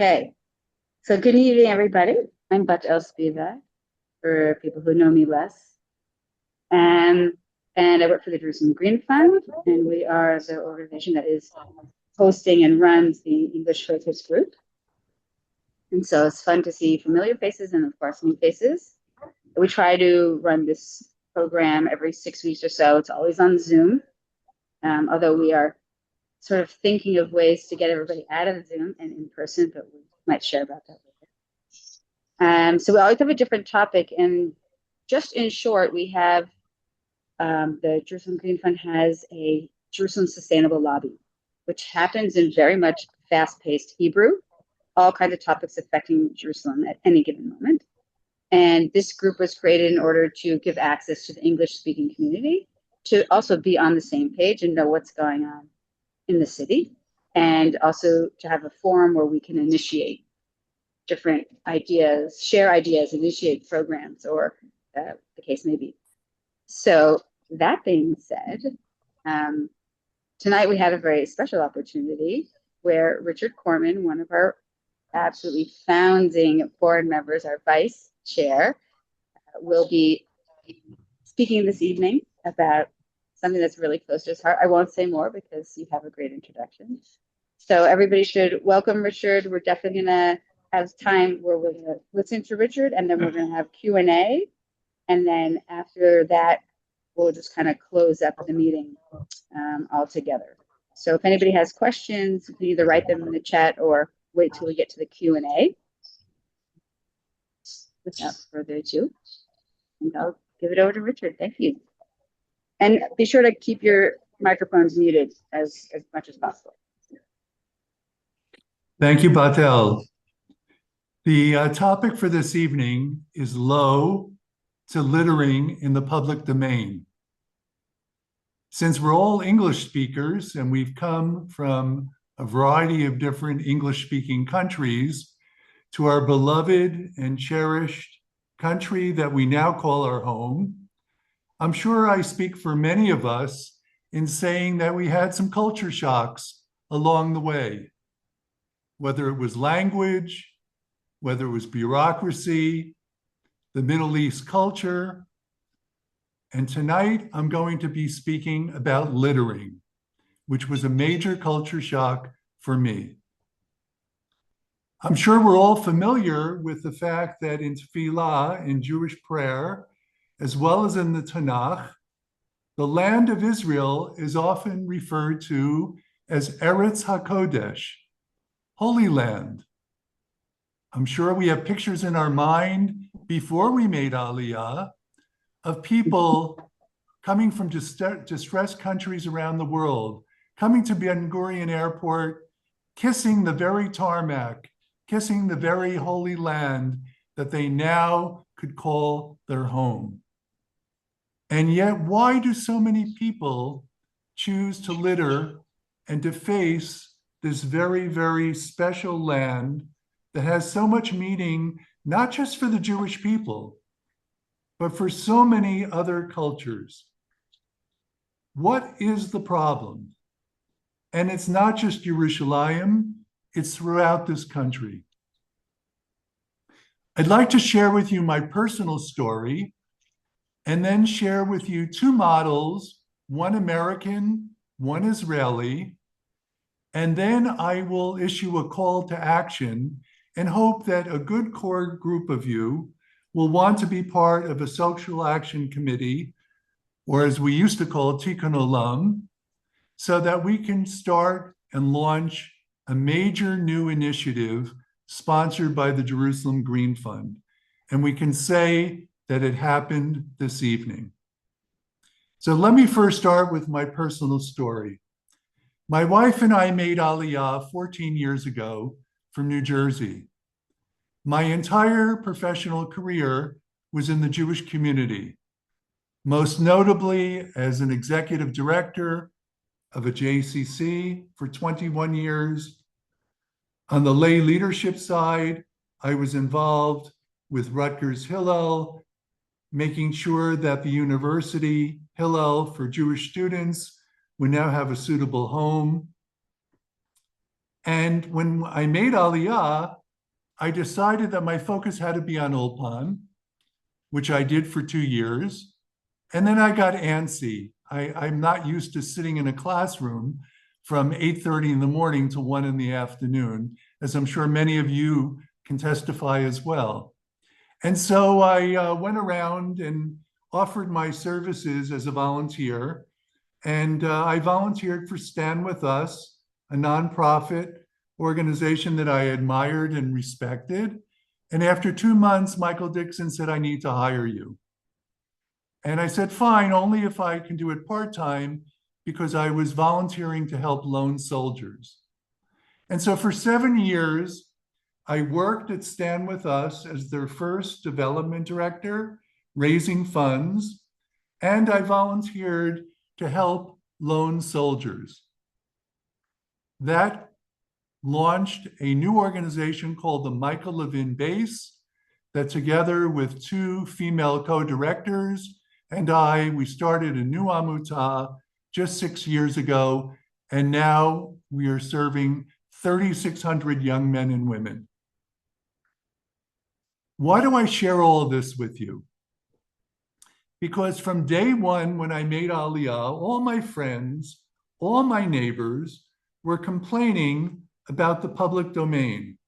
Okay, so good evening, everybody. I'm Bat El Spivak, for people who know me less. Um, and I work for the Jerusalem Green Fund, and we are the organization that is hosting and runs the English Focus Group. And so it's fun to see familiar faces and, of course, new faces. We try to run this program every 6 weeks or so. It's always on Zoom, although we are sort of thinking of ways to get everybody out of Zoom and in person, but we might share about that later. So we always have a different topic, and just in short, we have the Jerusalem Green Fund has a Jerusalem Sustainable Lobby, which happens in very much fast-paced Hebrew, all kinds of topics affecting Jerusalem at any given moment. And this group was created in order to give access to the English-speaking community to also be on the same page and know what's going on in the city, and also to have a forum where we can initiate different ideas, share ideas, initiate programs, or the case may be. So that being said, tonight we have a very special opportunity where Richard Corman, one of our absolutely founding board members, our vice chair, will be speaking this evening about something that's really close to his heart. I won't say more because you have a great introduction. So everybody should welcome Richard. We're definitely gonna have time where we're gonna listen to Richard, and then we're gonna have Q&A. And then after that, we'll just kind of close up the meeting all together. So if anybody has questions, you can either write them in the chat or wait till we get to the Q&A. Without further ado, and I'll give it over to Richard. Thank you. And be sure to keep your microphones muted as much as possible. Thank you, Batel. The topic for this evening is low to littering in the public domain. Since we're all English speakers and we've come from a variety of different English-speaking countries to our beloved and cherished country that we now call our home, I'm sure I speak for many of us in saying that we had some culture shocks along the way, whether it was language, whether it was bureaucracy, the Middle East culture. And tonight I'm going to be speaking about littering, which was a major culture shock for me. I'm sure we're all familiar with the fact that in Tefillah, in Jewish prayer, as well as in the Tanakh, the land of Israel is often referred to as Eretz HaKodesh, Holy Land. I'm sure we have pictures in our mind before we made Aliyah of people coming from distressed countries around the world, coming to Ben Gurion Airport, kissing the very tarmac, kissing the very holy land that they now could call their home. And yet, why do so many people choose to litter and deface this very, very special land that has so much meaning, not just for the Jewish people, but for so many other cultures? What is the problem? And it's not just Yerushalayim, it's throughout this country. I'd like to share with you my personal story and then share with you two models, one American, one Israeli, and then I will issue a call to action and hope that a good core group of you will want to be part of a social action committee, or as we used to call it, Tikkun Olam, so that we can start and launch a major new initiative sponsored by the Jerusalem Green Fund. And we can say that it happened this evening. So let me first start with my personal story. My wife and I made Aliyah 14 years ago from New Jersey. My entire professional career was in the Jewish community, most notably as an executive director of a JCC for 21 years. On the lay leadership side, I was involved with Rutgers Hillel, making sure that the university Hillel for Jewish students would now have a suitable home. And when I made Aliyah, I decided that my focus had to be on Ulpan, which I did for 2 years. And then I got antsy. I'm not used to sitting in a classroom from 8:30 in the morning to 1 in the afternoon, as I'm sure many of you can testify as well. And so I went around and offered my services as a volunteer. And I volunteered for Stand With Us, a nonprofit organization that I admired and respected. And after 2 months, Michael Dixon said, I need to hire you. And I said, fine, only if I can do it part-time, because I was volunteering to help lone soldiers. And so for 7 years, I worked at Stand With Us as their first development director, raising funds, and I volunteered to help lone soldiers. That launched a new organization called the Michael Levin Base, that together with 2 female co-directors and we started a new Amutah just 6 years ago, and now we are serving 3,600 young men and women. Why do I share all of this with you? Because from day one, when I made Aliyah, all my friends, all my neighbors were complaining about the public domain,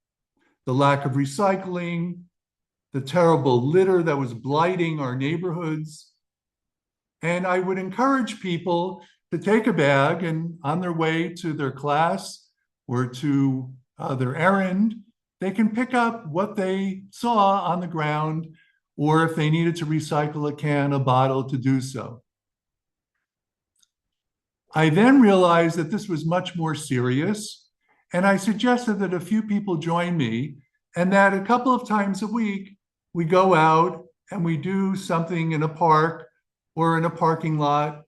the lack of recycling, the terrible litter that was blighting our neighborhoods. And I would encourage people to take a bag and on their way to their class or to their errand, they can pick up what they saw on the ground, or if they needed to recycle a can, a bottle, to do so. I then realized that this was much more serious, and I suggested that a few people join me, and that a couple of times a week, we go out and we do something in a park or in a parking lot.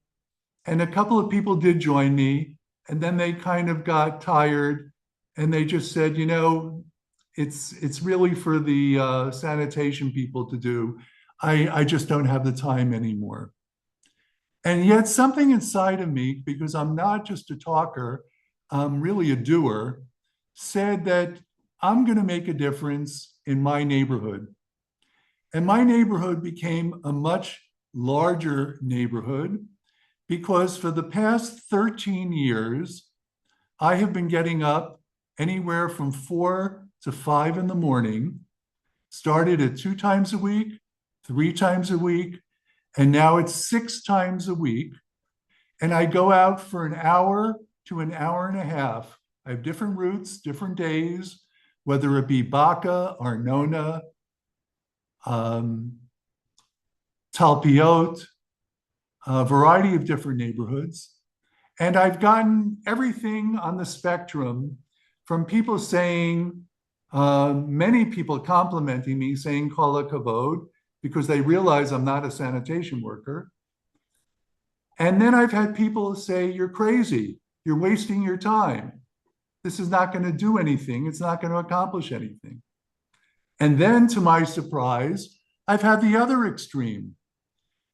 And a couple of people did join me, and then they kind of got tired, and they just said, you know, it's really for the sanitation people to do. I just don't have the time anymore. And yet something inside of me, because I'm not just a talker, I'm really a doer, said that I'm going to make a difference in my neighborhood. And my neighborhood became a much larger neighborhood because for the past 13 years, I have been getting up anywhere from 4 to 5 in the morning, started at 2 times a week, 3 times a week, and now it's 6 times a week. And I go out for an hour to an hour and a half. I have different routes, different days, whether it be Baca, Arnona, Talpiot, a variety of different neighborhoods. And I've gotten everything on the spectrum from people saying, many people complimenting me, saying kol hakavod, because they realize I'm not a sanitation worker. And then I've had people say, you're crazy, you're wasting your time. This is not going to do anything. It's not going to accomplish anything. And then to my surprise, I've had the other extreme,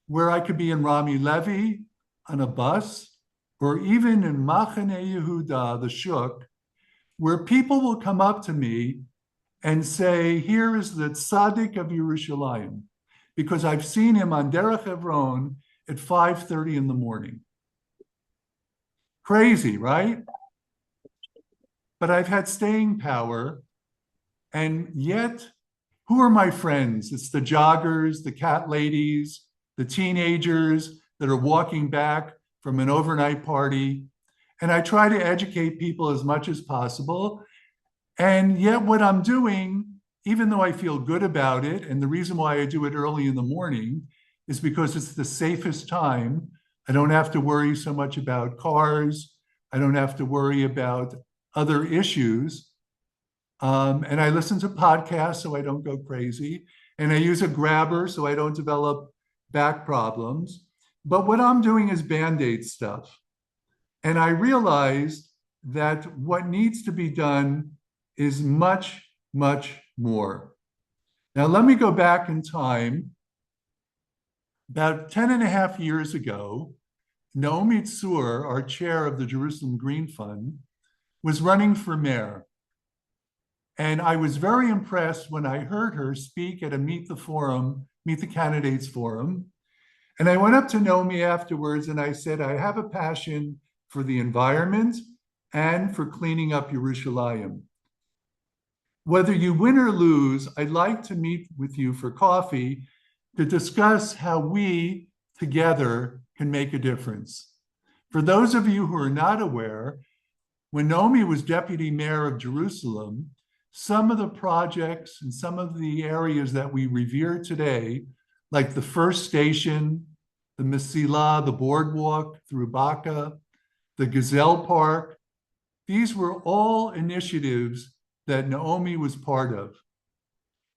where I could be in Rami Levy on a bus, or even in Machane Yehuda, the Shuk, where people will come up to me and say, here is the tzaddik of Yerushalayim, because I've seen him on Derech Hebron at 5:30 in the morning. Crazy, right? But I've had staying power, and yet, who are my friends? It's the joggers, the cat ladies, the teenagers that are walking back from an overnight party. And I try to educate people as much as possible. And yet what I'm doing, even though I feel good about it, and the reason why I do it early in the morning is because it's the safest time. I don't have to worry so much about cars. I don't have to worry about other issues. And I listen to podcasts so I don't go crazy. And I use a grabber so I don't develop back problems. But what I'm doing is Band-Aid stuff. And I realized that what needs to be done is much, much more. Now, let me go back in time. About 10 and a half years ago, Naomi Tzur, our chair of the Jerusalem Green Fund, was running for mayor. And I was very impressed when I heard her speak at a Meet the Candidates Forum. And I went up to Naomi afterwards and I said, I have a passion for the environment and for cleaning up Yerushalayim. Whether you win or lose, I'd like to meet with you for coffee to discuss how we together can make a difference. For those of you who are not aware, when Naomi was deputy mayor of Jerusalem, some of the projects and some of the areas that we revere today, like the first station, the Mesilah, the boardwalk through Baca, the Gazelle Park, these were all initiatives that Naomi was part of.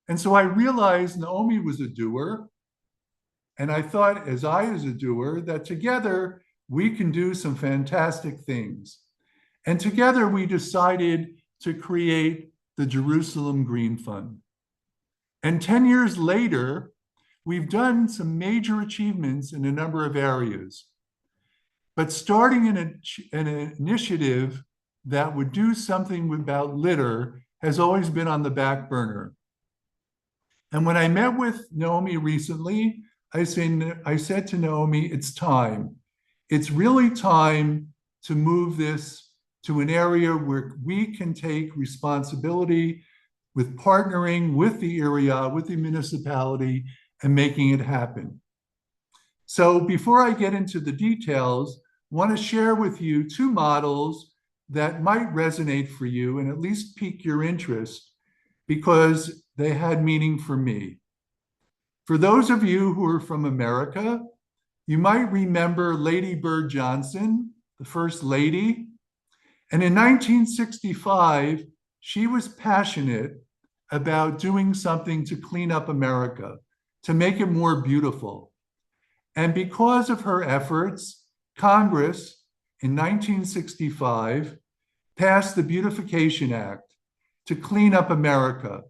And so I realized Naomi was a doer. And I thought, as a doer, that together we can do some fantastic things. And together we decided to create the Jerusalem Green Fund. And 10 years later, we've done some major achievements in a number of areas. But starting an initiative that would do something about litter has always been on the back burner. And when I met with Naomi recently, I said to Naomi, it's time. It's really time to move this to an area where we can take responsibility with partnering with the area, with the municipality, and making it happen. So before I get into the details, I want to share with you two models that might resonate for you and at least pique your interest because they had meaning for me. For those of you who are from America, you might remember Lady Bird Johnson, the First Lady. And in 1965, she was passionate about doing something to clean up America, to make it more beautiful. And because of her efforts, Congress in 1965 passed the Beautification Act to clean up America.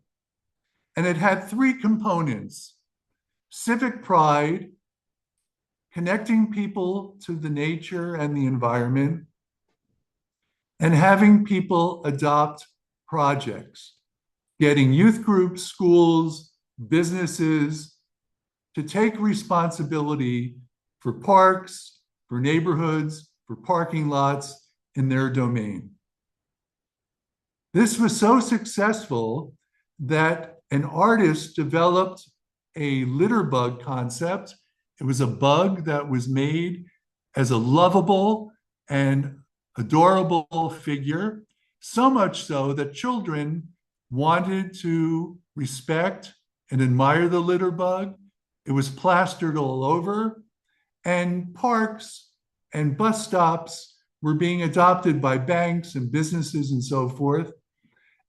And it had three components: civic pride, connecting people to the nature and the environment, and having people adopt projects, getting youth groups, schools, businesses to take responsibility for parks, for neighborhoods, for parking lots in their domain. This was so successful that an artist developed a litter bug concept. It was a bug that was made as a lovable and adorable figure, so much so that children wanted to respect and admire the litter bug. It was plastered all over, and parks and bus stops were being adopted by banks and businesses and so forth.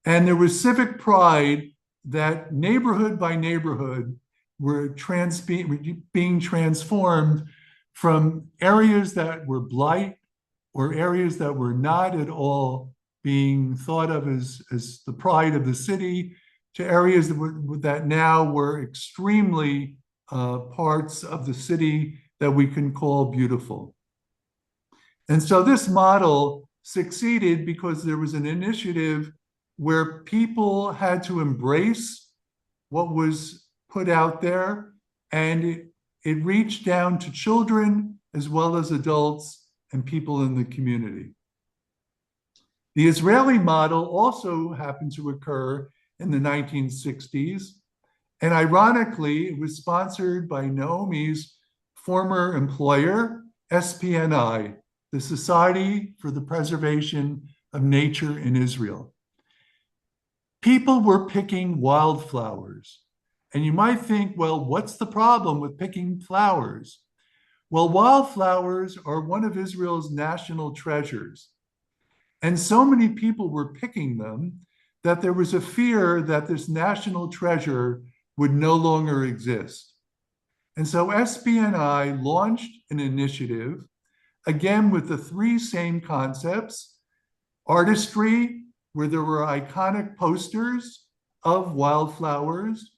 And there was civic pride that neighborhood by neighborhood were being transformed from areas that were blight or areas that were not at all being thought of as the pride of the city to areas that now were extremely parts of the city that we can call beautiful. And so this model succeeded because there was an initiative where people had to embrace what was put out there, and it reached down to children as well as adults and people in the community. The Israeli model also happened to occur in the 1960s, and ironically, it was sponsored by Naomi's former employer, SPNI, the Society for the Preservation of Nature in Israel. People were picking wildflowers. And you might think, well, what's the problem with picking flowers? Well, wildflowers are one of Israel's national treasures. And so many people were picking them that there was a fear that this national treasure would no longer exist. And so SPNI launched an initiative, again with the three same concepts: artistry, where there were iconic posters of wildflowers,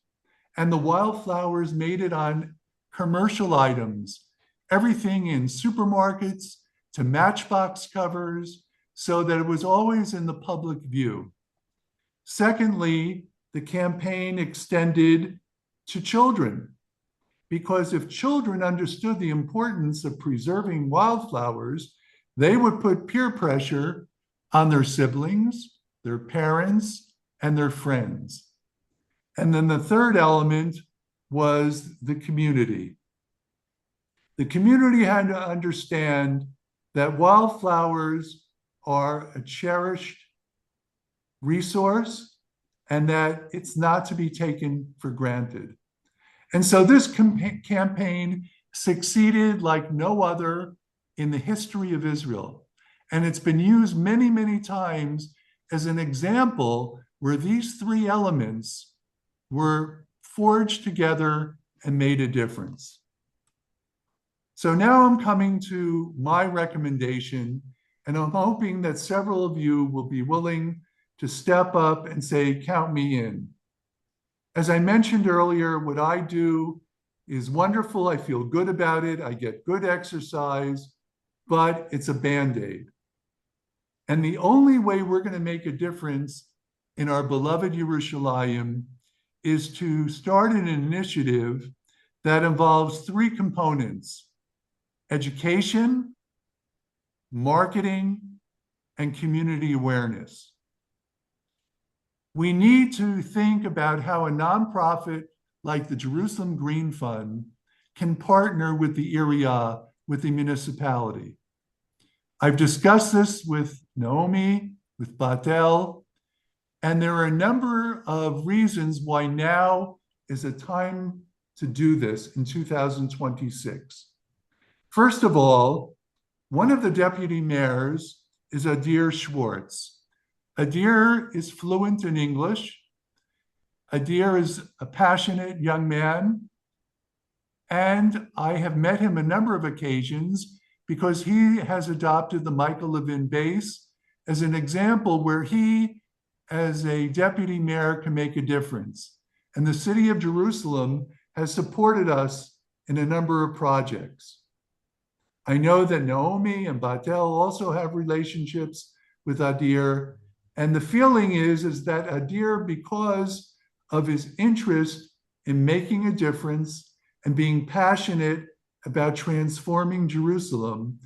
and the wildflowers made it on commercial items, everything in supermarkets to matchbox covers so that it was always in the public view. Secondly, the campaign extended to children, because if children understood the importance of preserving wildflowers, they would put peer pressure on their siblings, their parents, and their friends. And then the third element was the community. The community had to understand that wildflowers are a cherished resource and that it's not to be taken for granted. And so this campaign succeeded like no other in the history of Israel. And it's been used many, many times as an example where these three elements were forged together and made a difference. So now I'm coming to my recommendation, and I'm hoping that several of you will be willing to step up and say, count me in. As I mentioned earlier, what I do is wonderful. I feel good about it. I get good exercise, but it's a Band-Aid. And the only way we're going to make a difference in our beloved Yerushalayim is to start an initiative that involves three components: education, marketing, and community awareness. We need to think about how a nonprofit like the Jerusalem Green Fund can partner with the area, with the municipality. I've discussed this with Naomi, with Batel, and there are a number of reasons why now is a time to do this in 2026. First of all, one of the deputy mayors is Adir Schwartz. Adir is fluent in English. Adir is a passionate young man, and I have met him a number of occasions because he has adopted the Michael Levin base as an example where he, as a deputy mayor, can make a difference. And the city of Jerusalem has supported us in a number of projects. I know that Naomi and Batel also have relationships with Adir. And the feeling is that Adir, because of his interest in making a difference and being passionate about transforming Jerusalem,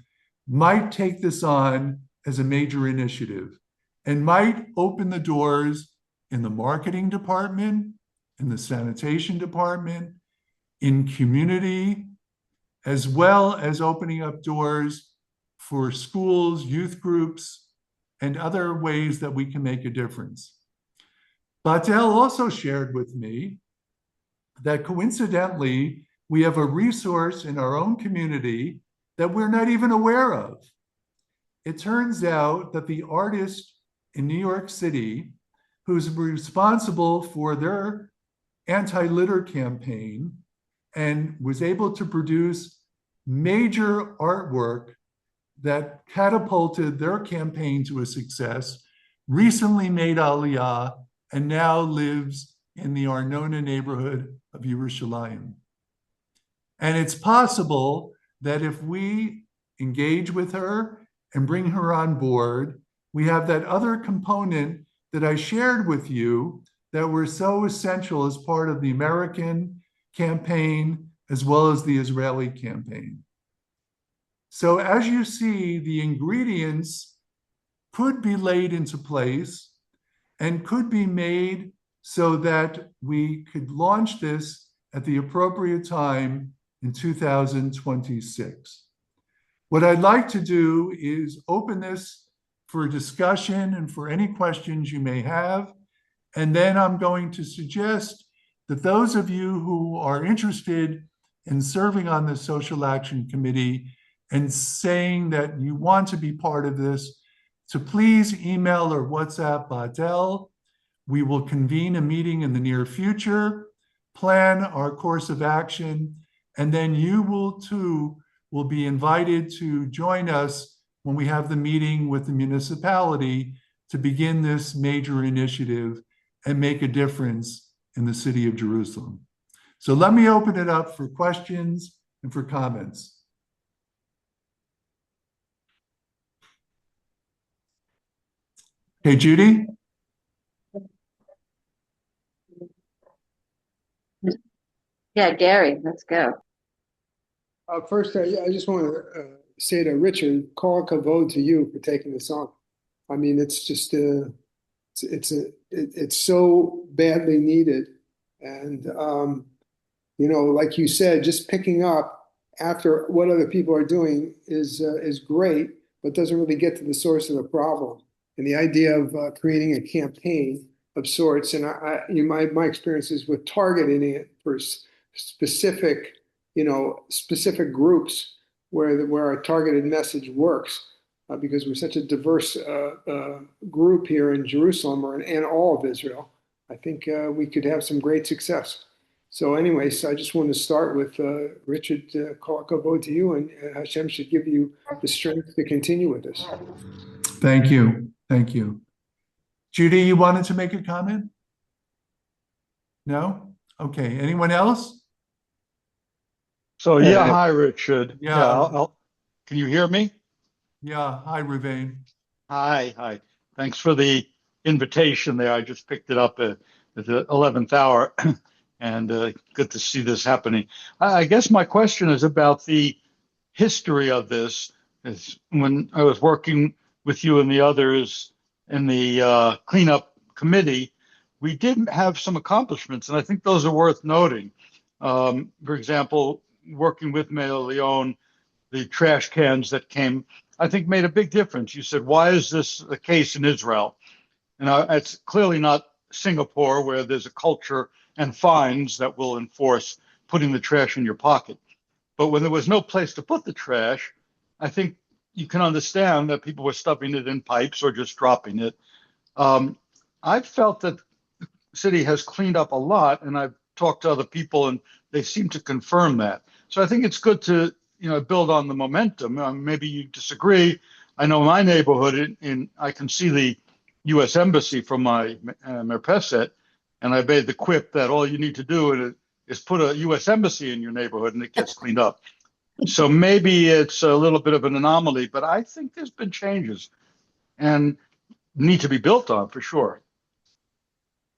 might take this on as a major initiative and might open the doors in the marketing department, in the sanitation department, in community, as well as opening up doors for schools, youth groups, and other ways that we can make a difference. Batel also shared with me that coincidentally, we have a resource in our own community that we're not even aware of. It turns out that the artist in New York City, who's responsible for their anti-litter campaign and was able to produce major artwork that catapulted their campaign to a success, recently made Aliyah and now lives in the Arnona neighborhood of Yerushalayim. And it's possible that if we engage with her and bring her on board, we have that other component that I shared with you that were so essential as part of the American campaign as well as the Israeli campaign. So as you see, the ingredients could be laid into place and could be made so that we could launch this at the appropriate time in 2026. What I'd like to do is open this for discussion and for any questions you may have. And then I'm going to suggest that those of you who are interested in serving on the Social Action Committee and saying that you want to be part of this, to please email or WhatsApp Batel. We will convene a meeting in the near future, plan our course of action, and then you will be invited to join us when we have the meeting with the municipality to begin this major initiative and make a difference in the city of Jerusalem. So let me open it up for questions and for comments. Okay, Judy? Yeah, Gary, let's go. First, I just want to say to Richard, call kavod to you for taking this on. I mean, it's just it's so badly needed, and like you said, just picking up after what other people are doing is great, but doesn't really get to the source of the problem. And the idea of creating a campaign of sorts, and my experiences with targeting it for specific, specific groups where our targeted message works, because we're such a diverse group here in Jerusalem and all of Israel. I think we could have some great success. So, anyways, I just want to start with Richard, call kavod to you, and Hashem should give you the strength to continue with this. Thank you. Thank you. Judy, you wanted to make a comment? No? Okay. Anyone else? So yeah, hi Richard. Yeah. Can you hear me? Yeah. Hi, Ruvain. Hi. Thanks for the invitation there. I just picked it up at the 11th hour, and good to see this happening. I guess my question is about the history of this. Is when I was working with you and the others in the cleanup committee, we did have some accomplishments, and I think those are worth noting. For example, working with Mayor Leon, the trash cans that came, I think made a big difference. You said, why is this the case in Israel? And it's clearly not Singapore, where there's a culture and fines that will enforce putting the trash in your pocket. But when there was no place to put the trash, I think you can understand that people were stuffing it in pipes or just dropping it. I've felt that the city has cleaned up a lot, and I've talked to other people, and they seem to confirm that. So I think it's good to build on the momentum. Maybe you disagree. I know my neighborhood, I can see the U.S. Embassy from my Merpeset, and I made the quip that all you need to do is put a U.S. Embassy in your neighborhood, and it gets cleaned up. So maybe it's a little bit of an anomaly, but I think there's been changes and need to be built on for sure.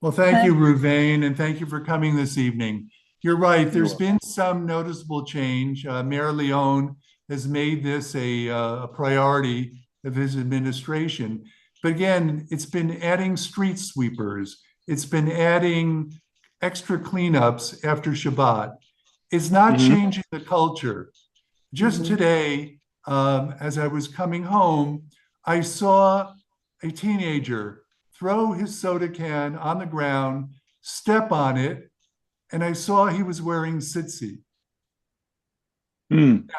Well, thank you, Ruvain, and thank you for coming this evening. You're right. There's Sure. been some noticeable change. Mayor Leon has made this a priority of his administration. But again, it's been adding street sweepers. It's been adding extra cleanups after Shabbat. It's not changing the culture. Just today, as I was coming home, I saw a teenager throw his soda can on the ground, step on it, and I saw he was wearing tzitzit. Mm.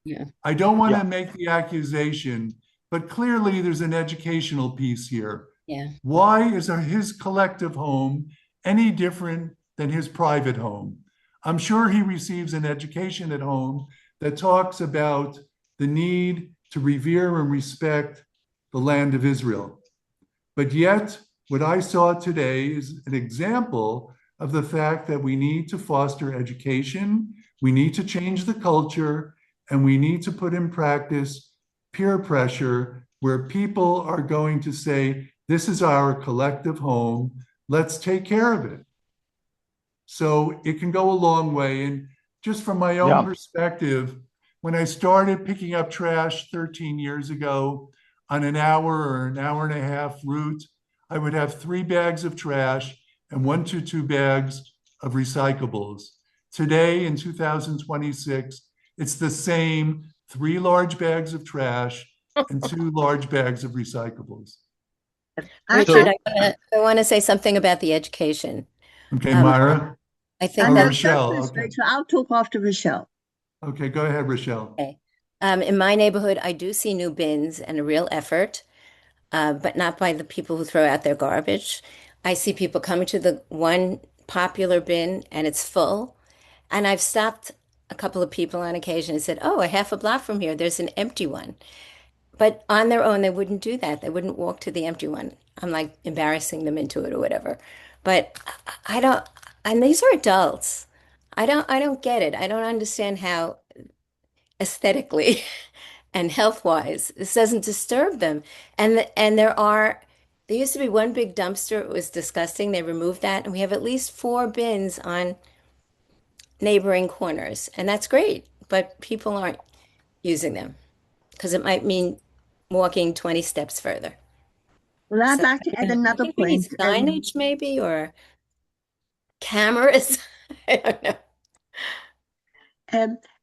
Yeah. I don't want Yeah. to make the accusation, but clearly there's an educational piece here. Yeah. Why is his collective home any different than his private home? I'm sure he receives an education at home that talks about the need to revere and respect the land of Israel. But yet, what I saw today is an example of the fact that we need to foster education, we need to change the culture, and we need to put in practice peer pressure where people are going to say, this is our collective home, let's take care of it. So it can go a long way. And just from my own perspective, when I started picking up trash 13 years ago on an hour or an hour and a half route, I would have 3 bags of trash and 1 to 2 bags of recyclables. Today in 2026, it's the same 3 large bags of trash and 2 large bags of recyclables. Richard, I want to say something about the education. Okay, Um, Myra? I think Or that, Rochelle, This, okay. Rachel. I'll talk after Rochelle. Okay, go ahead, Rochelle. okay. In my neighborhood, I do see new bins and a real effort, but not by the people who throw out their garbage. I see people coming to the one popular bin and it's full. And I've stopped a couple of people on occasion and said, oh, a half a block from here, there's an empty one. But on their own, they wouldn't do that. They wouldn't walk to the empty one. I'm like embarrassing them into it or whatever. But I don't, and these are adults. I don't get it. I don't understand how aesthetically and health-wise this doesn't disturb them. And there are There used to be one big dumpster. It was disgusting. They removed that, and we have at least 4 bins on neighboring corners, and that's great. But people aren't using them because it might mean walking 20 steps further. Well, I'd So like to add I another think we need point. signage maybe or cameras. I don't know.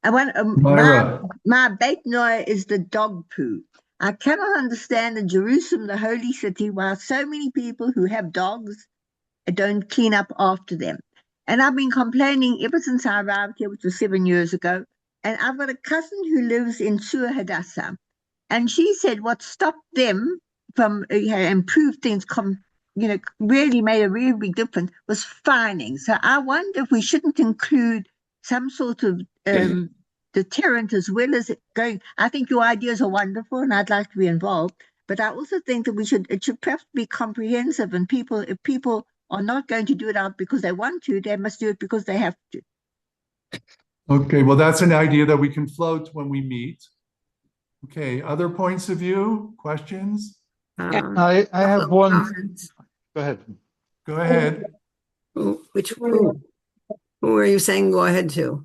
I want Myra. my bait noir is the dog poo. I cannot understand in Jerusalem, the holy city, why so many people who have dogs don't clean up after them. And I've been complaining ever since I arrived here, which was 7 years ago. And I've got a cousin who lives in Sur Hadassah, and she said what stopped them from improved things, really made a really big difference was fining. So I wonder if we shouldn't include some sort of deterrent as well as going. I think your ideas are wonderful, and I'd like to be involved. But I also think that it should perhaps be comprehensive, and if people are not going to do it out because they want to, they must do it because they have to. Okay, well, that's an idea that we can float when we meet. Okay, other points of view, questions? I have one. Go ahead. Go ahead. Who are you saying go ahead to?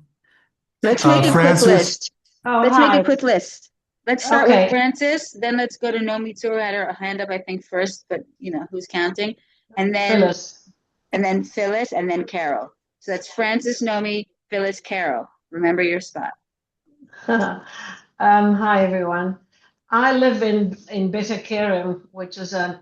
Let's make a quick Francis. list. Oh, Let's hi. make a quick list. Let's start Okay. with Francis, then let's go to Nomi Tsuru had her hand up, I think, first, but who's counting? And then Phyllis. Phyllis, and then Carol. So that's Francis, Nomi, Phyllis, Carol. Remember your spot. Hi, everyone. I live in Beta Kerem, which is a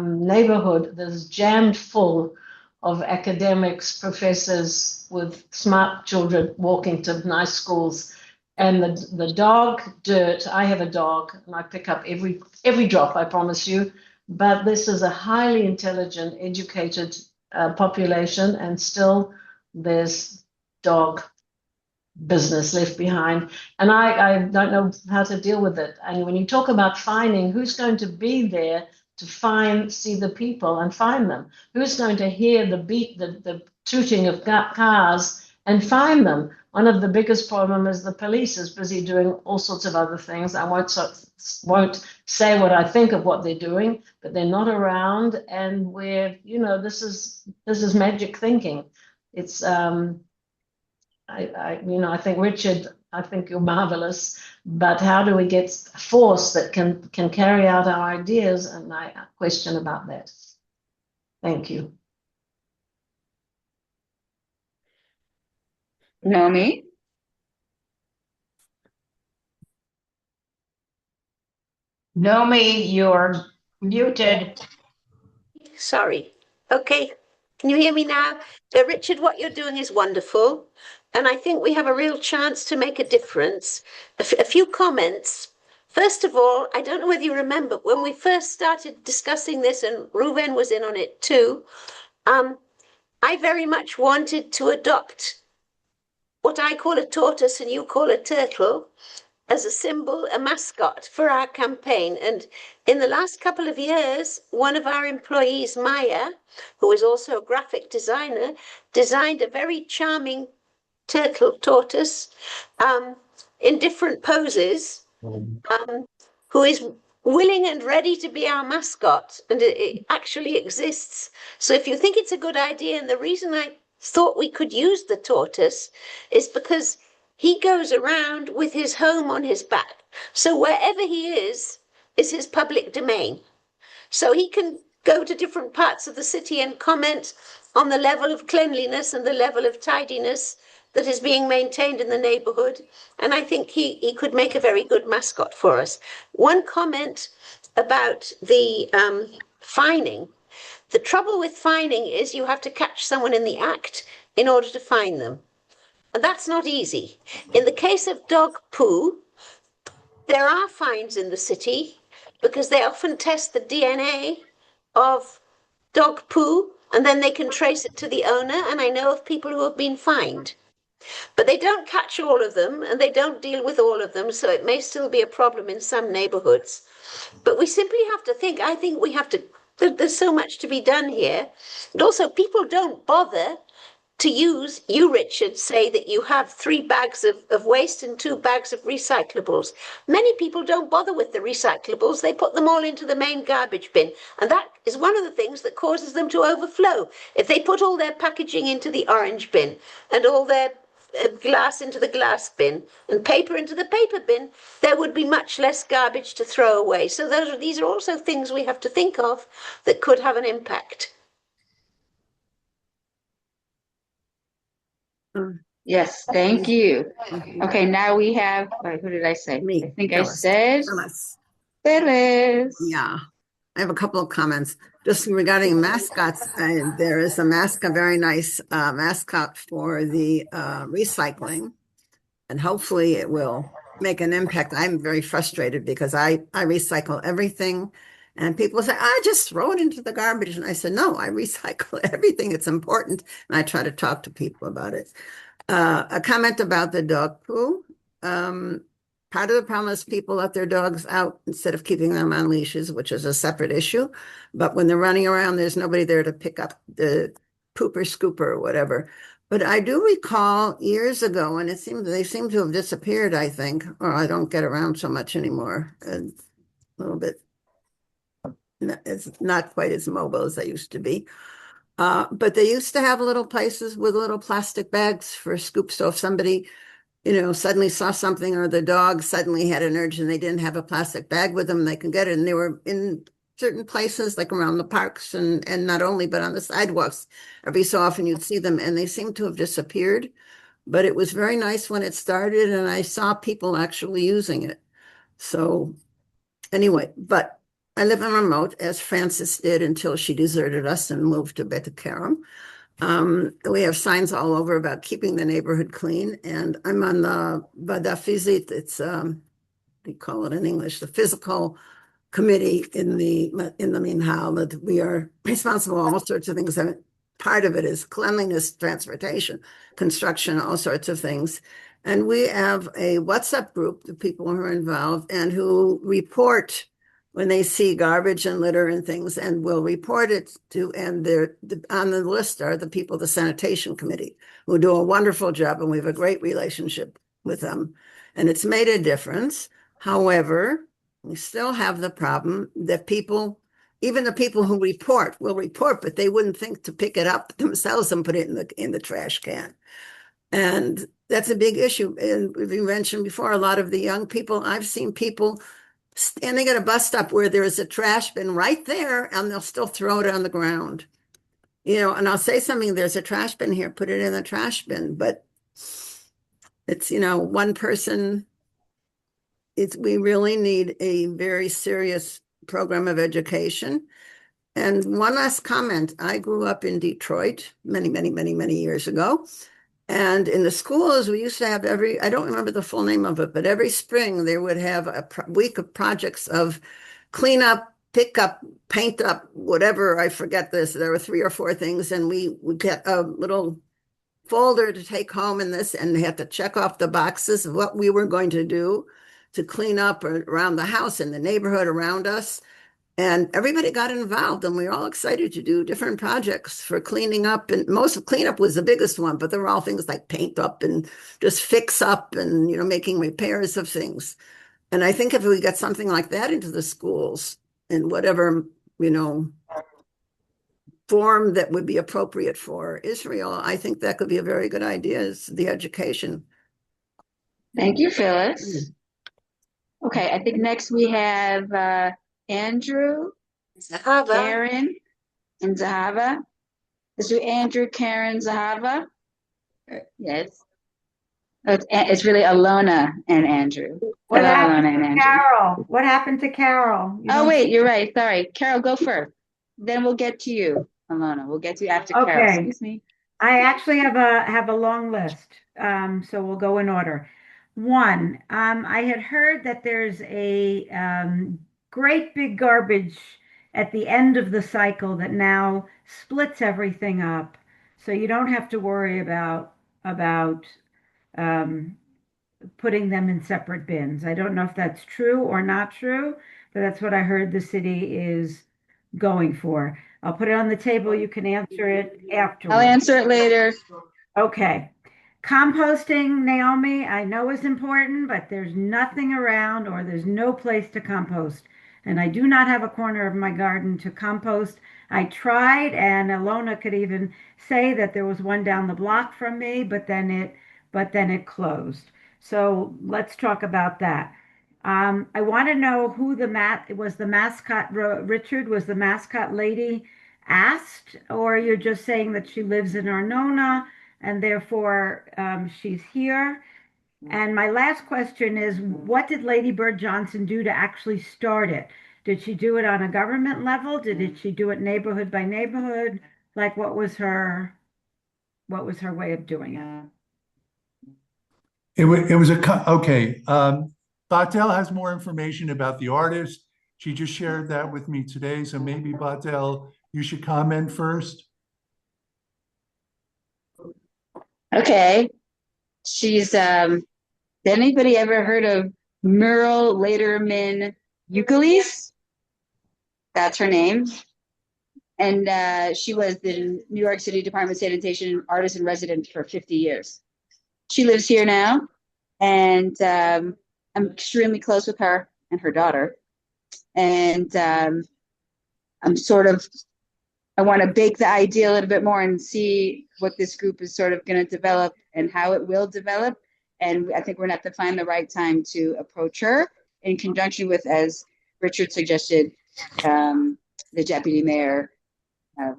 neighborhood that's jammed full of academics, professors with smart children walking to nice schools. And the dog dirt, I have a dog, and I pick up every drop, I promise you. But this is a highly intelligent, educated population, and still there's dog business left behind. And I don't know how to deal with it. And when you talk about finding, who's going to be there to see the people and find them? Who's going to hear the tooting of cars and find them? One of the biggest problems is the police is busy doing all sorts of other things. I won't say what I think of what they're doing, but they're not around. And this is magic thinking. It's I think Richard, I think you're marvelous, but how do we get a force that can carry out our ideas? And I question about that. Thank you. Nomi? Nomi, you're muted. Sorry. Okay. Can you hear me now? Richard, what you're doing is wonderful. And I think we have a real chance to make a difference. A few comments. First of all, I don't know whether you remember when we first started discussing this, and Ruben was in on it too. I very much wanted to adopt what I call a tortoise and you call a turtle as a symbol, a mascot for our campaign. And in the last couple of years, one of our employees, Maya, who is also a graphic designer, designed a very charming tortoise in different poses, who is willing and ready to be our mascot, and it actually exists. So if you think it's a good idea, and the reason I thought we could use the tortoise is because he goes around with his home on his back. So wherever he is his public domain. So he can go to different parts of the city and comment on the level of cleanliness and the level of tidiness that is being maintained in the neighborhood. And I think he could make a very good mascot for us. One comment about the fining. The trouble with fining is you have to catch someone in the act in order to fine them. And that's not easy. In the case of dog poo, there are fines in the city because they often test the DNA of dog poo and then they can trace it to the owner. And I know of people who have been fined. But they don't catch all of them and they don't deal with all of them. So it may still be a problem in some neighborhoods. But we simply have to think, I think we have to, there's so much to be done here. And also people don't bother to use, you, Richard, say that you have 3 bags of waste and 2 bags of recyclables. Many people don't bother with the recyclables. They put them all into the main garbage bin. And that is one of the things that causes them to overflow. If they put all their packaging into the orange bin and all their glass into the glass bin and paper into the paper bin, there would be much less garbage to throw away. So these are also things we have to think of that could have an impact. Yes, thank you. Okay, now we have, who did I say? Me, I think I Phyllis. said Phyllis. Phyllis. Yeah, I have a couple of comments. Just regarding mascots, there is a very nice mascot for the recycling, and hopefully it will make an impact. I'm very frustrated because I recycle everything, and people say, I just throw it into the garbage. And I said, no, I recycle everything. It's important. And I try to talk to people about it. A comment about the dog poo. Part of the problem is people let their dogs out instead of keeping them on leashes, which is a separate issue. But when they're running around, there's nobody there to pick up the pooper scooper or whatever. But I do recall years ago, and they seem to have disappeared, I think, or I don't get around so much anymore. A little bit, it's not quite as mobile as I used to be. But they used to have little places with little plastic bags for scoops. So if somebody, suddenly saw something or the dog suddenly had an urge and they didn't have a plastic bag with them, they can get it. And they were in certain places, like around the parks and not only, but on the sidewalks. Every so often you'd see them, and they seem to have disappeared. But it was very nice when it started, and I saw people actually using it. So anyway, but I live in remote, as Frances did until she deserted us and moved to Betakaram. We have signs all over about keeping the neighborhood clean, and I'm on the Badafizit. It's we call it in English the physical committee in the Minhal, that we are responsible for all sorts of things. And part of it is cleanliness, transportation, construction, all sorts of things. And we have a WhatsApp group of people who are involved and who report when they see garbage and litter and things, and will report it to, and on the list are the people, the sanitation committee, who do a wonderful job, and we have a great relationship with them. And it's made a difference. However, we still have the problem that even the people who report will report, but they wouldn't think to pick it up themselves and put it in the trash can. And that's a big issue. And we mentioned before, a lot of the young people, I've seen people standing at a bus stop where there is a trash bin right there, and they'll still throw it on the ground. And I'll say something, there's a trash bin here, put it in the trash bin. But it's, one person. We really need a very serious program of education. And one last comment, I grew up in Detroit many, many, many, many years ago. And in the schools, we used to have I don't remember the full name of it, but every spring they would have a week of projects of clean up, pick up, paint up, whatever. I forget this. There were 3 or 4 things, and we would get a little folder to take home in this, and they had to check off the boxes of what we were going to do to clean up around the house and the neighborhood around us. And everybody got involved, and we were all excited to do different projects for cleaning up. And most of cleanup was the biggest one, but there were all things like paint up and just fix up and, making repairs of things. And I think if we get something like that into the schools in whatever, form that would be appropriate for Israel, I think that could be a very good idea, is the education. Thank you, Phyllis. Okay, I think next we have Andrew, Zahava. Karen, and Zahava. Let's do Andrew, Karen, Zahava. Yes. It's really Alona and Andrew. What Hello, happened Alona and to Andrew. Carol? What happened to Carol? Oh, wait, you're right. Sorry. Carol, go first. Then we'll get to you, Alona. We'll get to you after Carol. Okay. Excuse me. I actually have a long list, so we'll go in order. 1, I had heard that there's a great big garbage at the end of the cycle that now splits everything up, so you don't have to worry about putting them in separate bins. I don't know if that's true or not true, but that's what I heard the city is going for. I'll put it on the table. You can answer it afterwards. I'll answer it later. Okay. Composting, Naomi, I know is important, but there's nothing around or there's no place to compost. And I do not have a corner of my garden to compost. I tried, and Alona could even say that there was one down the block from me, but then it closed. So let's talk about that. I want to know who the mascot, Richard, was the mascot lady asked, or you're just saying that she lives in Arnona and therefore she's here. And my last question is, what did Lady Bird Johnson do to actually start it? Did she do it on a government level? Did she do it neighborhood by neighborhood? Like, what was her way of doing it? It was okay. Batel has more information about the artist. She just shared that with me today. So maybe Batel, you should comment first. Okay. She's, anybody ever heard of Merle Laterman Euclid? That's her name. And she was the New York City Department of Sanitation artist in residence for 50 years. She lives here now, and I'm extremely close with her and her daughter. And I want to bake the idea a little bit more and see what this group is sort of going to develop and how it will develop. And I think we're going to have to find the right time to approach her in conjunction with, as Richard suggested, the deputy mayor,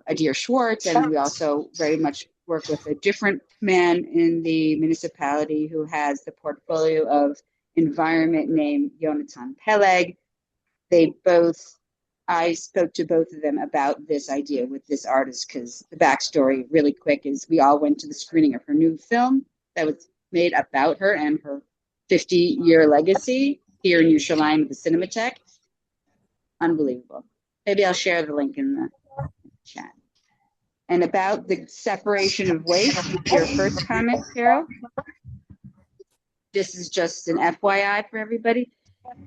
Adir Schwartz. And we also very much work with a different man in the municipality who has the portfolio of environment named Yonatan Peleg. I spoke to both of them about this idea with this artist, because the backstory really quick is we all went to the screening of her new film that was made about her and her 50-year legacy here in Yerushalayim at the Cinematheque. Unbelievable. Maybe I'll share the link in the chat. And about the separation of waste, your first comment, Carol. This is just an FYI for everybody.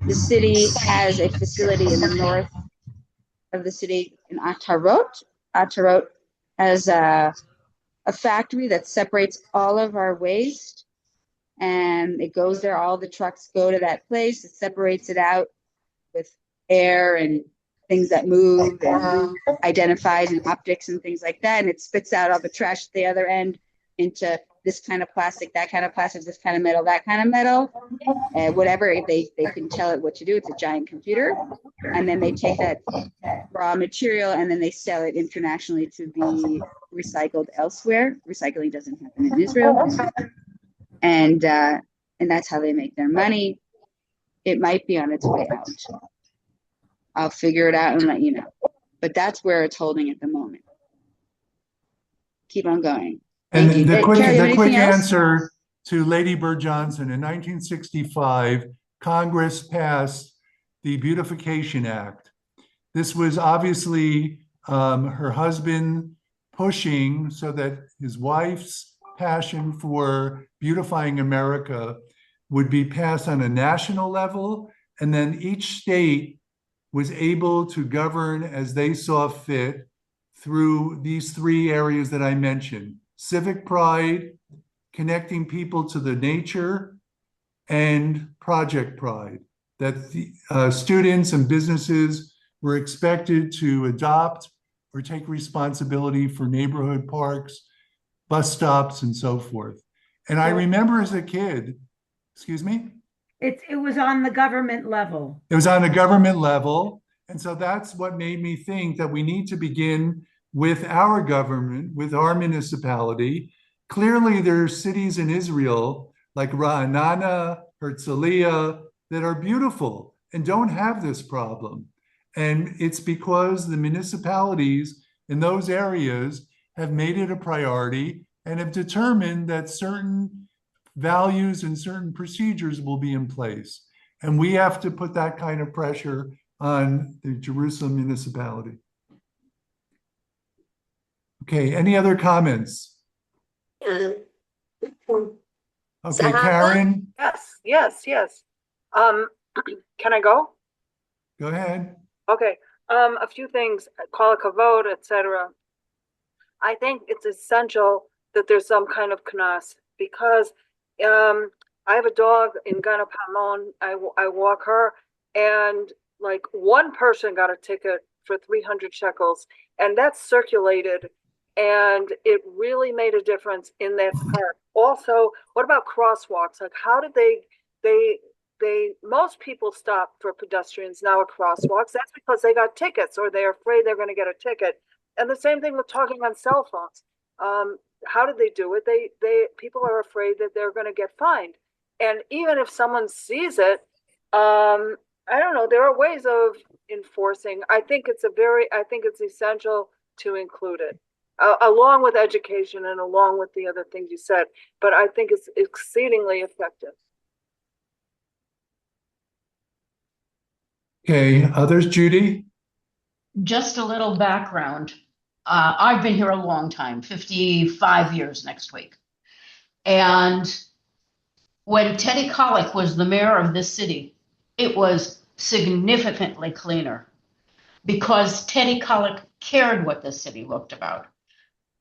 The city has a facility in the north of the city in Atarot. Atarot has a factory that separates all of our waste, and it goes there. All the trucks go to that place. It separates it out with air and things that move and identifies and optics and things like that. And it spits out all the trash at the other end into this kind of plastic, that kind of plastic, this kind of metal, that kind of metal, and whatever. They can tell it what to do. It's a giant computer. And then they take that raw material and then they sell it internationally to be recycled elsewhere. Recycling doesn't happen in Israel. And that's how they make their money. It might be on its way out. I'll figure it out and let you know. But that's where it's holding at the moment. Keep on going. And Thank you. the Carrie, quick anything else? answer to Lady Bird Johnson, in 1965, Congress passed the Beautification Act. This was obviously her husband pushing so that his wife's passion for beautifying America would be passed on a national level, and then each state was able to govern as they saw fit through these three areas that I mentioned: civic pride, connecting people to the nature, and project pride, that the students and businesses were expected to adopt or take responsibility for neighborhood parks, bus stops, and so forth. And I remember as a kid, excuse me? It was on the government level. It was on a government level. And so that's what made me think that we need to begin with our government, with our municipality. Clearly, there are cities in Israel like Ra'anana, Herzliya, that are beautiful and don't have this problem. And it's because the municipalities in those areas have made it a priority and have determined that certain values and certain procedures will be in place. And we have to put that kind of pressure on the Jerusalem municipality. Okay, any other comments? Okay, Zahava? Karen, Yes. Can I go? go ahead. Okay. A few things, call a vote, etc. I think it's essential that there's some kind of knas because I have a dog in Ghana Pamon. I walk her, and like one person got a ticket for 300 shekels, and that's circulated, and it really made a difference in that park. Also, what about crosswalks? Like, how did they most people stop for pedestrians now at crosswalks. That's because they got tickets or they're afraid they're going to get a ticket. And the same thing with talking on cell phones. How did they do it? People are afraid that they're going to get fined. And even if someone sees it, I don't know. There are ways of enforcing. I think it's essential to include it along with education and along with the other things you said. But I think it's exceedingly effective. Okay, others, Judy? Just a little background. I've been here a long time, 55 years next week. And when Teddy Kollek was the mayor of this city, it was significantly cleaner because Teddy Kollek cared what the city looked about.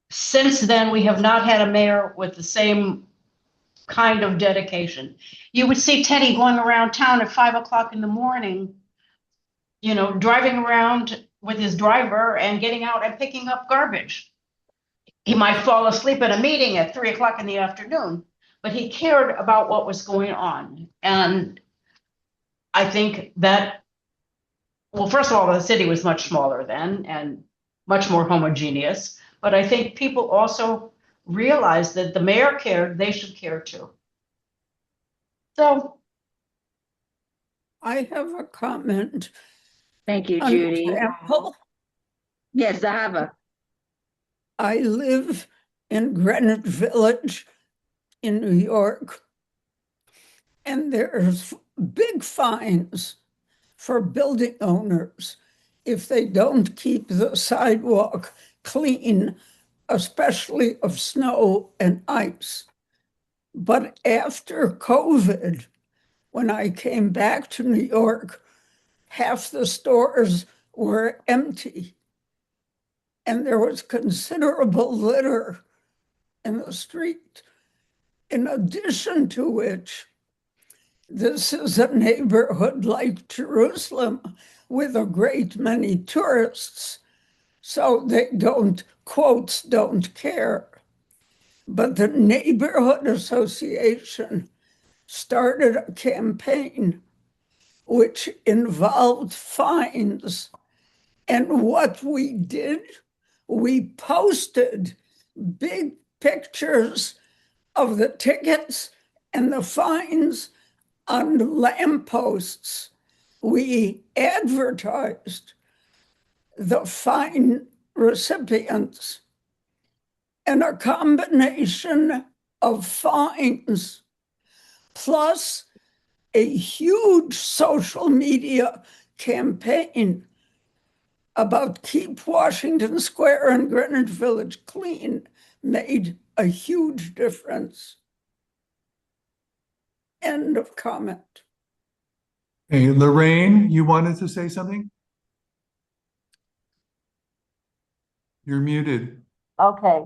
Since then, we have not had a mayor with the same kind of dedication. You would see Teddy going around town at 5 o'clock in the morning, driving around with his driver and getting out and picking up garbage. He might fall asleep at a meeting at 3 o'clock in the afternoon, but he cared about what was going on. And I think that, well, first of all, the city was much smaller then and much more homogeneous. But I think people also realized that the mayor cared, they should care too. So I have a comment. Thank you, An Judy. example. Yes, Zahava. I live in Greenwich Village in New York, and there's big fines for building owners if they don't keep the sidewalk clean, especially of snow and ice. But after COVID, when I came back to New York, half the stores were empty. And there was considerable litter in the street. In addition to which, this is a neighborhood like Jerusalem with a great many tourists. So they don't care. But the neighborhood association started a campaign which involved fines. And what we did, we posted big pictures of the tickets and the fines on lampposts. We advertised the fine recipients, and a combination of fines plus a huge social media campaign about keep Washington Square and Greenwich Village clean made a huge difference. End of comment. Hey, Lorraine, you wanted to say something? You're muted. Okay.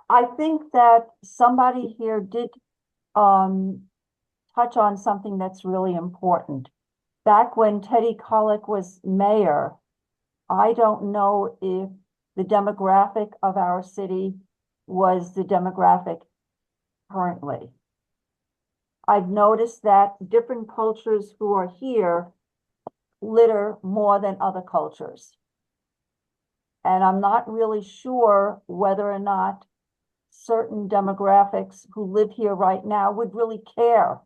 I think that somebody here did touch on something that's really important. Back when Teddy Kollek was mayor, I don't know if the demographic of our city was the demographic currently. I've noticed that different cultures who are here litter more than other cultures. And I'm not really sure whether or not certain demographics who live here right now would really care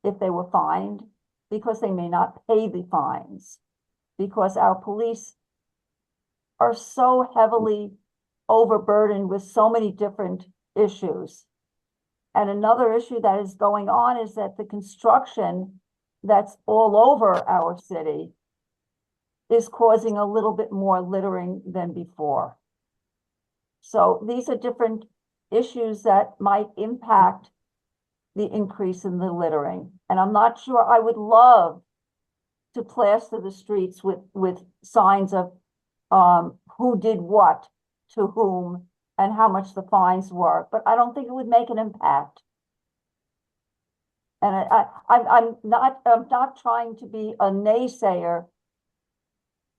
if they were fined, because they may not pay the fines, because our police are so heavily overburdened with so many different issues. And another issue that is going on is that the construction that's all over our city is causing a little bit more littering than before. So these are different issues that might impact the increase in the littering. And I'm not sure, I would love to plaster the streets with signs of who did what to whom and how much the fines were, but I don't think it would make an impact. And I'm not trying to be a naysayer,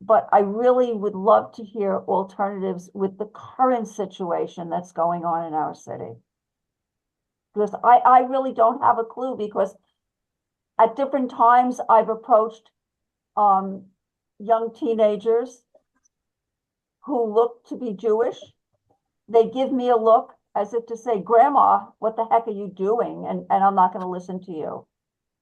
but I really would love to hear alternatives with the current situation that's going on in our city. Because I really don't have a clue, because at different times I've approached young teenagers who look to be Jewish. They give me a look as if to say, Grandma, what the heck are you doing? And I'm not going to listen to you.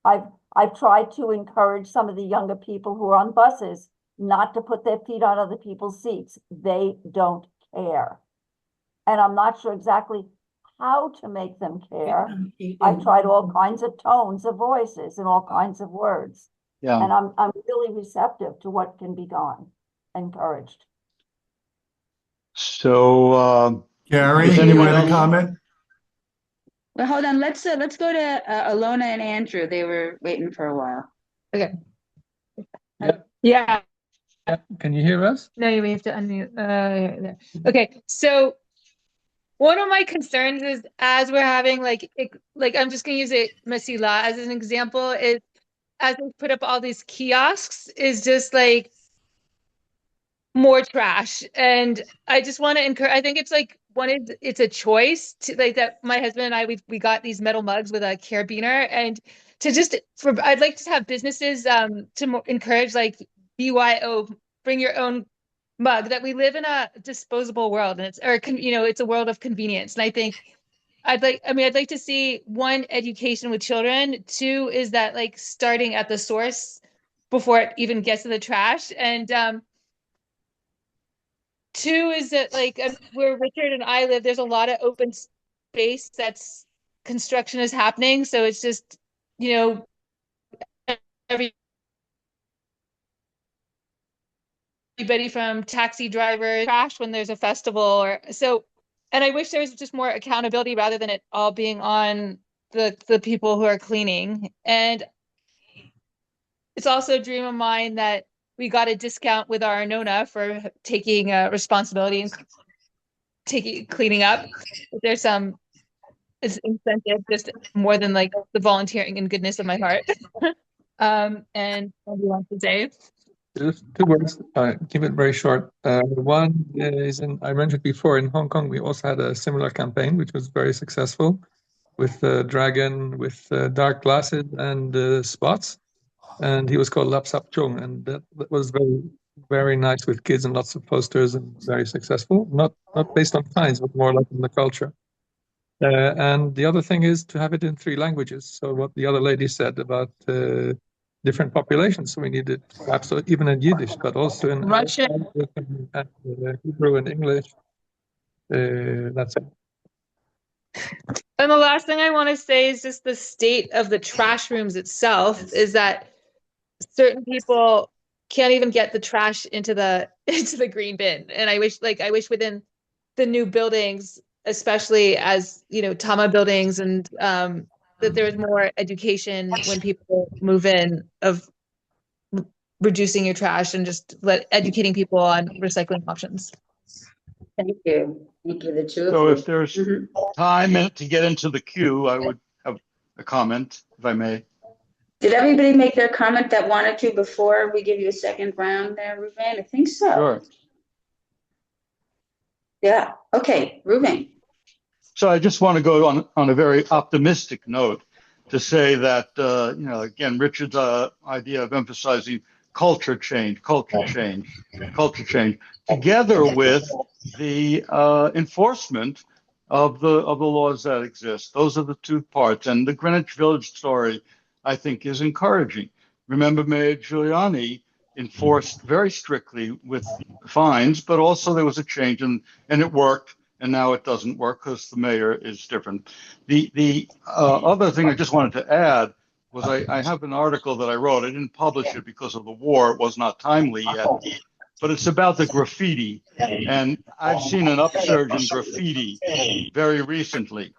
I've tried to encourage some of the younger people who are on buses not to put their feet on other people's seats. They don't care. And I'm not sure exactly how to make them care. I've tried all kinds of tones of voices and all kinds of words. Yeah. And I'm really receptive to what can be done, encouraged. So, Gary, does you anyone had a else? comment? Well, hold on. Let's go to Alona and Andrew. They were waiting for a while. Okay. Yeah. Yeah. Yeah. Can you hear us? No, you may have to unmute. There. Okay. So one of my concerns is, as we're having like I'm just gonna use it Masila as an example, is as they put up all these kiosks, is just like more trash. And I just want to encourage, I think it's like it's a choice to like that. My husband and I, we got these metal mugs with a carabiner, and to just I'd like to have businesses to encourage like BYO, bring your own mug, that we live in a disposable world, and it's a world of convenience. And I think I'd like to see, one, education with children. Two is that like starting at the source before it even gets to the trash. And two is that like where Richard and I live, there's a lot of open space that's construction is happening. So it's just, everybody from taxi driver trash when there's a festival or so. And I wish there was just more accountability rather than it all being on the people who are cleaning. And it's also a dream of mine that we got a discount with our Nona for taking responsibility and cleaning up. There's some incentive, just more than like the volunteering and goodness of my heart. And what do you want to say? Just two words. Keep it very short. One is, I mentioned before, in Hong Kong, we also had a similar campaign, which was very successful, with the dragon with dark glasses and spots. And he was called Lap Sap Chung, and that was very, very nice with kids and lots of posters and very successful. Not based on science, but more like in the culture. And the other thing is to have it in 3 languages. So what the other lady said about different populations, so we need it perhaps even in Yiddish, but also in Russian, and Hebrew and English. That's it. And the last thing I want to say is just the state of the trash rooms itself, is that certain people can't even get the trash into the green bin. And I wish within the new buildings, especially as Tama buildings, and that there is more education when people move in of reducing your trash and just educating people on recycling options. Thank you. Thank you, the two of So you. if there's time to get into the queue, I would have a comment, if I may. Did everybody make their comment that wanted to before we give you a second round there, Ruben? I think so. Sure. Yeah. Okay, Ruben. So I just want to go on a very optimistic note to say that, again, Richard's idea of emphasizing culture change, together with the enforcement of the laws that exist. Those are the 2 parts. And the Greenwich Village story, I think, is encouraging. Remember, Mayor Giuliani enforced very strictly with fines, but also there was a change, and it worked. And now it doesn't work because the mayor is different. The other thing I just wanted to add was I have an article that I wrote. I didn't publish it because of the war. It was not timely yet. But it's about the graffiti. And I've seen an upsurge in graffiti very recently.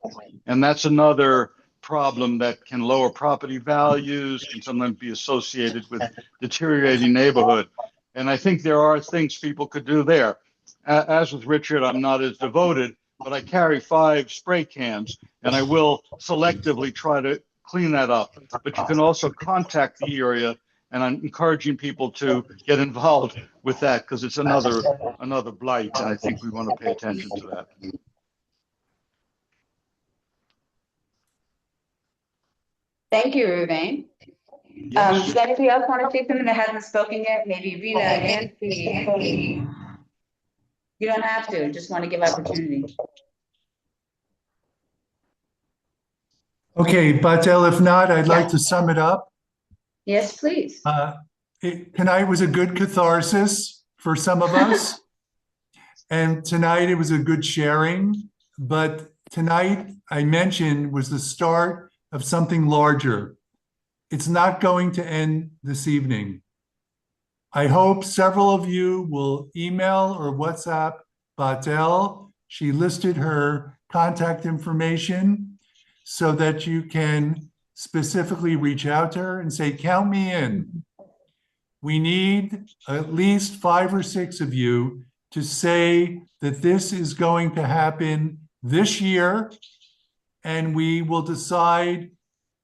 And that's another problem that can lower property values, can sometimes be associated with deteriorating neighborhood. And I think there are things people could do there. As with Richard, I'm not as devoted, but I carry 5 spray cans, and I will selectively try to clean that up. But you can also contact the area, and I'm encouraging people to get involved with that because it's another blight, and I think we want to pay attention to that. Thank you, Ruvain. Yes. Does anybody else want to say something that hasn't spoken yet? Maybe Rena, Nancy. You don't have to, just want to give opportunity. Okay, Batel, if not, I'd like to sum it up. Yes, please. Tonight was a good catharsis for some of us. And tonight it was a good sharing. But tonight, I mentioned, was the start of something larger. It's not going to end this evening. I hope several of you will email or WhatsApp Batel. She listed her contact information so that you can specifically reach out to her and say, count me in. We need at least 5 or 6 of you to say that this is going to happen this year, and we will decide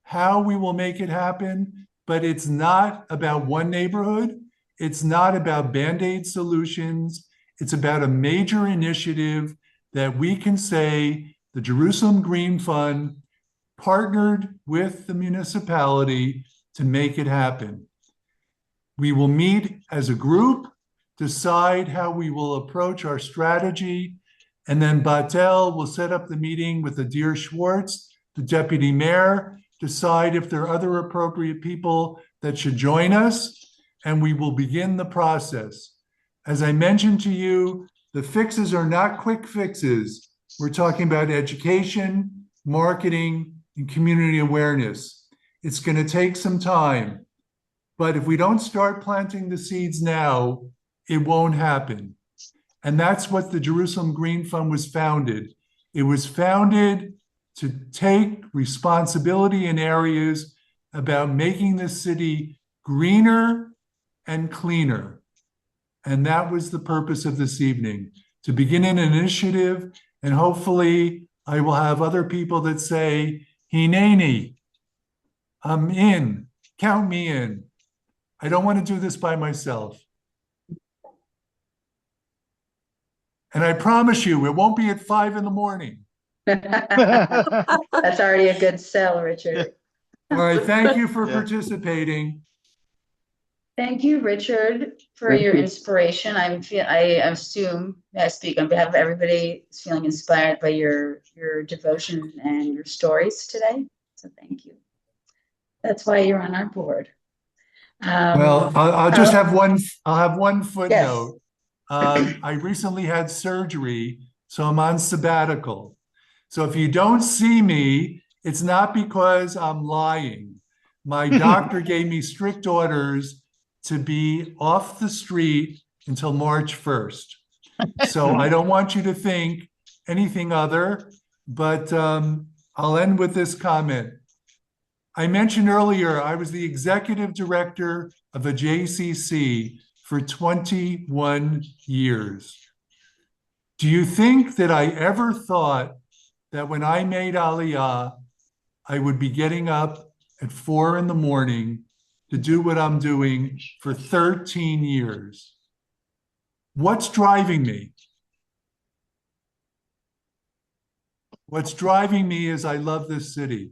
how we will make it happen. But it's not about one neighborhood. It's not about Band-Aid solutions. It's about a major initiative that we can say the Jerusalem Green Fund partnered with the municipality to make it happen. We will meet as a group, decide how we will approach our strategy, and then Batel will set up the meeting with Adir Schwartz, the deputy mayor, decide if there are other appropriate people that should join us, and we will begin the process. As I mentioned to you, the fixes are not quick fixes. We're talking about education, marketing, and community awareness. It's going to take some time, but if we don't start planting the seeds now, it won't happen. And that's what the Jerusalem Green Fund was founded. It was founded to take responsibility in areas about making the city greener and cleaner. And that was the purpose of this evening, to begin an initiative, and hopefully I will have other people that say, Hineni, I'm in, count me in. I don't want to do this by myself. And I promise you, it won't be at 5 a.m. That's already a good sell, Richard. All right, thank you for participating. Thank you, Richard, for your inspiration. I assume I speak on behalf of everybody who's feeling inspired by your devotion and your stories today. So thank you. That's why you're on our board. Well, I'll just have one. I'll have one footnote. Yes. I recently had surgery, so I'm on sabbatical. So if you don't see me, it's not because I'm lying. My doctor gave me strict orders to be off the street until March 1st. So I don't want you to think anything other, but I'll end with this comment. I mentioned earlier, I was the executive director of a JCC for 21 years. Do you think that I ever thought that when I made Aliyah, I would be getting up at 4 a.m. to do what I'm doing for 13 years? What's driving me? What's driving me is I love this city.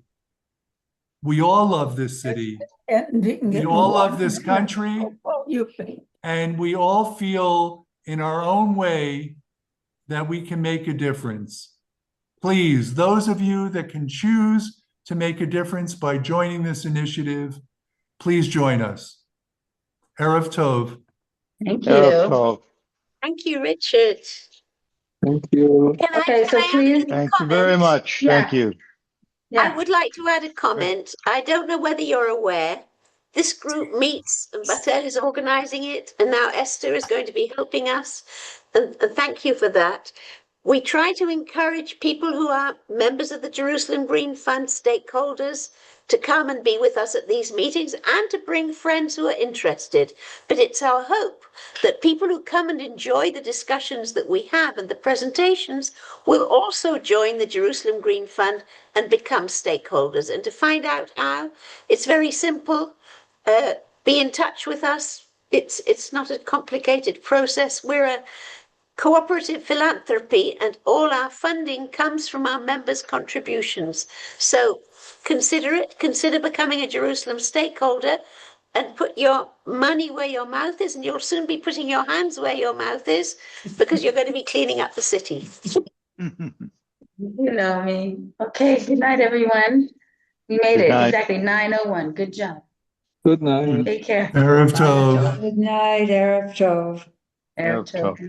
We all love this city. We all love this country. And we all feel in our own way that we can make a difference. Please, those of you that can choose to make a difference by joining this initiative, please join us. Erev Tov. Thank you. Erev Tov. Thank you, Richard. Thank you. Okay, so please. Thank you very much. Yeah. Thank you. Yeah. I would like to add a comment. I don't know whether you're aware. This group meets, and Batel is organizing it, and now Esther is going to be helping us. And thank you for that. We try to encourage people who are members of the Jerusalem Green Fund stakeholders to come and be with us at these meetings and to bring friends who are interested. But it's our hope that people who come and enjoy the discussions that we have and the presentations will also join the Jerusalem Green Fund and become stakeholders. And to find out how, it's very simple. Be in touch with us. It's not a complicated process. We're a cooperative philanthropy, and all our funding comes from our members' contributions. So consider it, consider becoming a Jerusalem stakeholder, and put your money where your mouth is, and you'll soon be putting your hands where your mouth is, because you're going to be cleaning up the city. You know me. Okay, good night, everyone. We made Good it. night. Exactly 9:01. Good job. Good night. Take care. Erev Bye, Tov. Rachel. Good night, Erev Tov. Erev Tov.